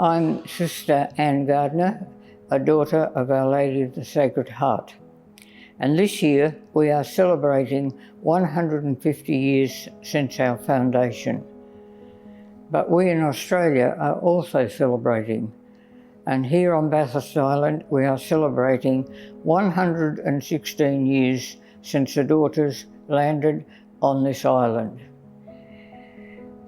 I'm Sister Anne Gardiner, a daughter of Our Lady of the Sacred Heart. And this year we are celebrating 150 years since our foundation. But we in Australia are also celebrating. And here on Bathurst Island we are celebrating 116 years since the daughters landed on this island.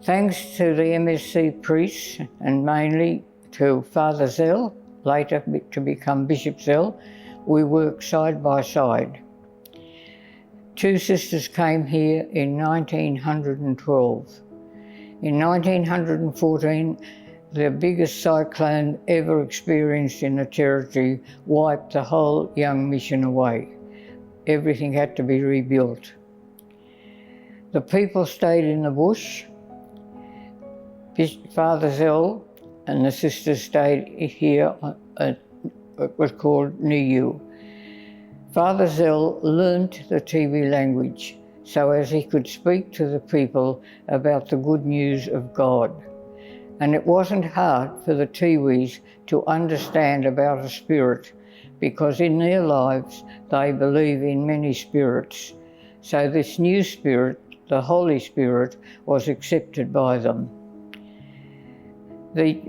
Thanks to the MSC priests and mainly to Father Zell, later to become Bishop Zell, we worked side by side. Two sisters came here in 1912. In 1914, the biggest cyclone ever experienced in the territory wiped the whole young mission away. Everything had to be rebuilt. The people stayed in the bush. Father Zell and the sisters stayed here at what was called Niu. Father Zell learnt the Tiwi language so as he could speak to the people about the good news of God. And it wasn't hard for the Tiwis to understand about a spirit because in their lives they believe in many spirits. So this new spirit, the Holy Spirit, was accepted by them. The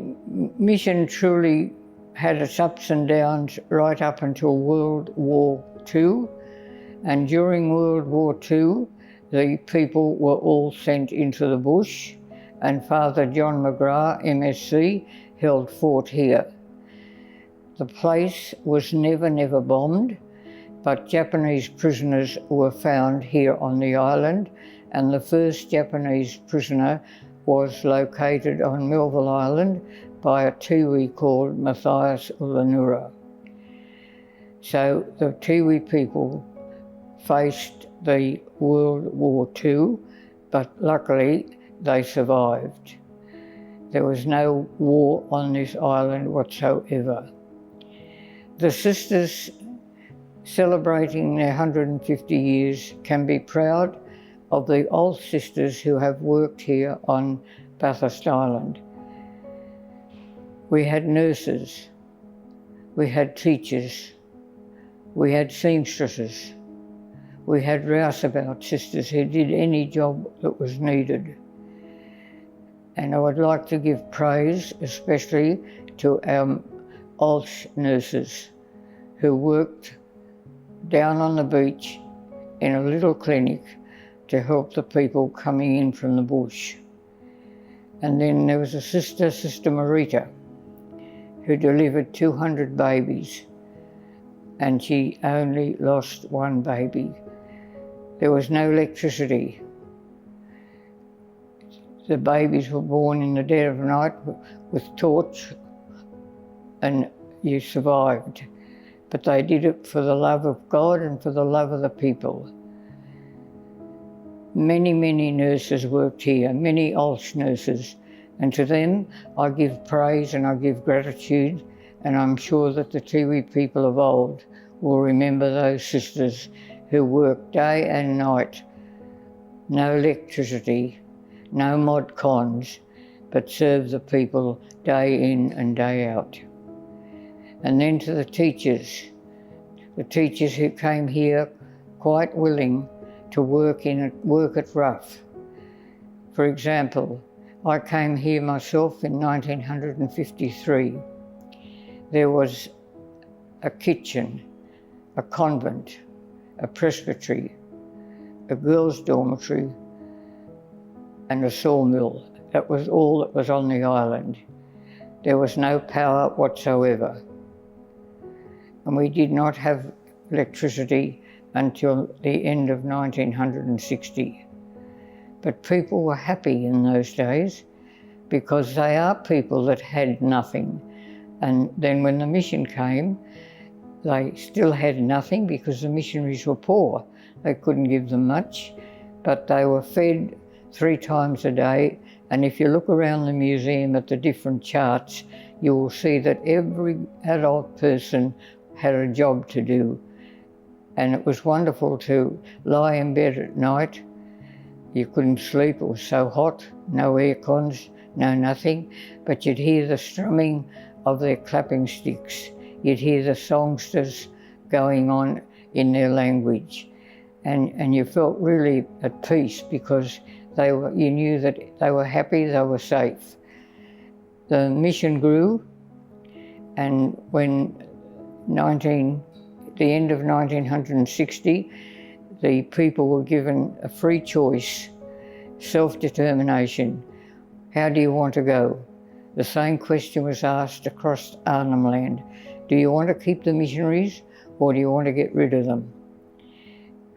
mission truly had its ups and downs right up until World War II, and during World War II the people were all sent into the bush and Father John McGrath, MSc, held fort here. The place was never bombed, but Japanese prisoners were found here on the island, and the first Japanese prisoner was located on Melville Island by a Tiwi called Matthias Ulanura. So the Tiwi people faced the World War II, but luckily they survived. There was no war on this island whatsoever. The sisters celebrating their 150 years can be proud of the old sisters who have worked here on Bathurst Island. We had nurses, we had teachers, we had seamstresses, we had rouseabout sisters who did any job that was needed. And I would like to give praise especially to our OLSH nurses who worked down on the beach in a little clinic to help the people coming in from the bush. And then there was a sister, Sister Marita, who delivered 200 babies, and she only lost one baby. There was no electricity. The babies were born in the dead of night with torch, and you survived. But they did it for the love of God and for the love of the people. Many nurses worked here, many OLSH nurses, and to them I give praise and I give gratitude, and I'm sure that the Tiwi people of old will remember those sisters who worked day and night. No electricity, no mod cons, but served the people day in and day out. And then to the teachers who came here quite willing to work at rough. For example, I came here myself in 1953. There was a kitchen, a convent, a presbytery, a girls' dormitory, and a sawmill. That was all that was on the island. There was no power whatsoever. And we did not have electricity until the end of 1960. But people were happy in those days because they are people that had nothing. And then when the mission came, they still had nothing because the missionaries were poor. They couldn't give them much, but they were fed 3 times a day. And if you look around the museum at the different charts, you will see that every adult person had a job to do. And it was wonderful to lie in bed at night. You couldn't sleep, it was so hot, no air cons, no nothing, but you'd hear the strumming of their clapping sticks. You'd hear the songsters going on in their language, and you felt really at peace because you knew that they were happy, they were safe. The mission grew, and when the end of 1960, the people were given a free choice, self-determination. How do you want to go? The same question was asked across Arnhem Land. Do you want to keep the missionaries or do you want to get rid of them?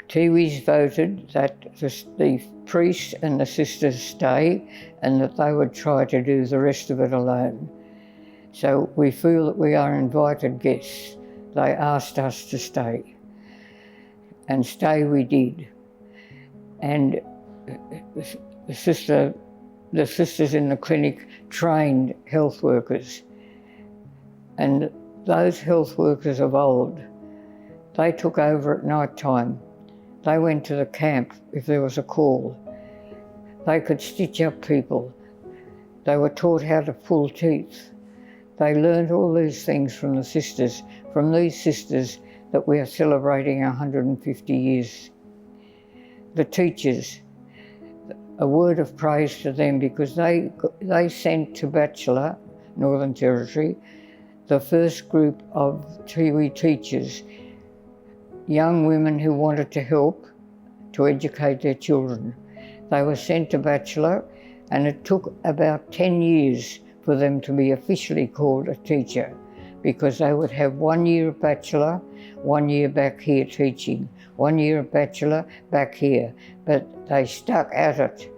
Tiwis voted that the priests and the sisters stay and that they would try to do the rest of it alone. So we feel that we are invited guests. They asked us to stay, and stay we did. And the sisters in the clinic trained health workers, and those health workers of old, they took over at night time. They went to the camp if there was a call. They could stitch up people. They were taught how to pull teeth. They learned all these things from these sisters that we are celebrating 150 years. The teachers, a word of praise to them because they sent to Bachelor, Northern Territory, the first group of Tiwi teachers, young women who wanted to help to educate their children. They were sent to Bachelor, and it took about 10 years for them to be officially called a teacher, because they would have 1 year of Bachelor, 1 year back here teaching, 1 year of Bachelor back here. But they stuck at it,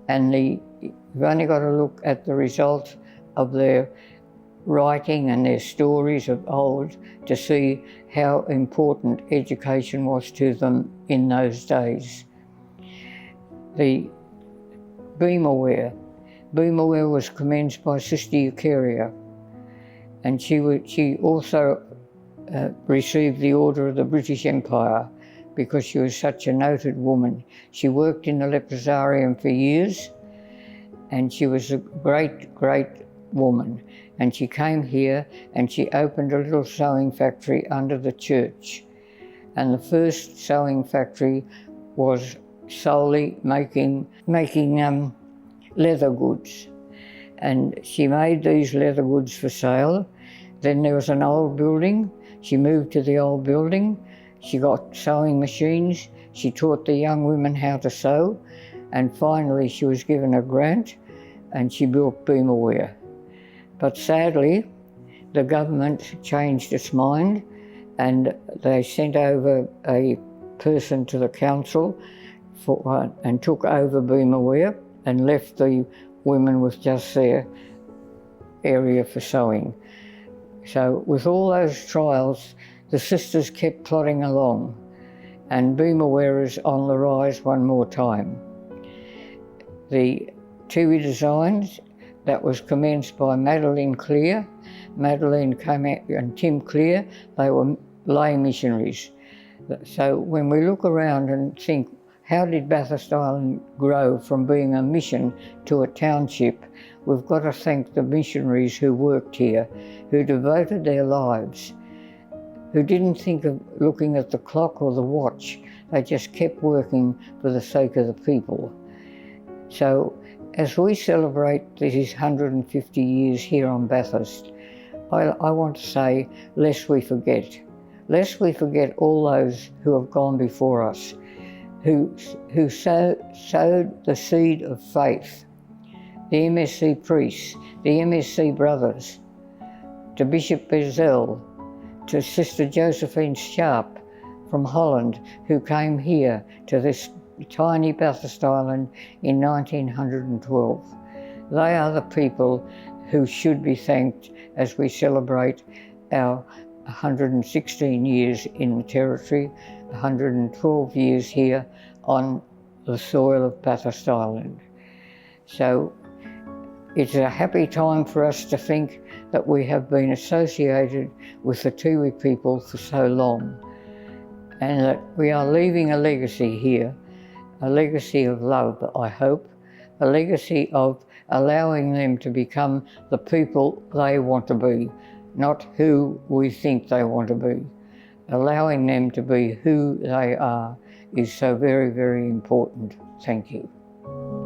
and you've only got to look at the result of their writing and their stories of old to see how important education was to them in those days. The Beamerware was commenced by Sister Eucharia, and she also received the Order of the British Empire because she was such a noted woman. She worked in the leprosarium for years, and she was a great, great woman. And she came here and she opened a little sewing factory under the church. And the first sewing factory was solely making leather goods. And she made these leather goods for sale. Then there was an old building. She moved to the old building. She got sewing machines. She taught the young women how to sew. And finally she was given a grant and she built Beamerware. But sadly, the government changed its mind and they sent over a person to the council and took over Beamerware and left the women with just their area for sewing. So with all those trials, the sisters kept plodding along, and Beamerware is on the rise one more time. The Tiwi designs, that was commenced by Madeline Clear. Madeline came out, and Tim Clear, they were lay missionaries. So when we look around and think, how did Bathurst Island grow from being a mission to a township? We've got to thank the missionaries who worked here, who devoted their lives, who didn't think of looking at the clock or the watch. They just kept working for the sake of the people. So as we celebrate these 150 years here on Bathurst, I want to say, lest we forget all those who have gone before us, who sowed the seed of faith. The MSC priests, the MSC brothers, to Bishop Bezel, to Sister Josephine Sharp from Holland, who came here to this tiny Bathurst Island in 1912. They are the people who should be thanked as we celebrate our 116 years in the Territory, 112 years here on the soil of Bathurst Island. So it's a happy time for us to think that we have been associated with the Tiwi people for so long, and that we are leaving a legacy here, a legacy of love, I hope, a legacy of allowing them to become the people they want to be, not who we think they want to be. Allowing them to be who they are is so very, very important. Thank you.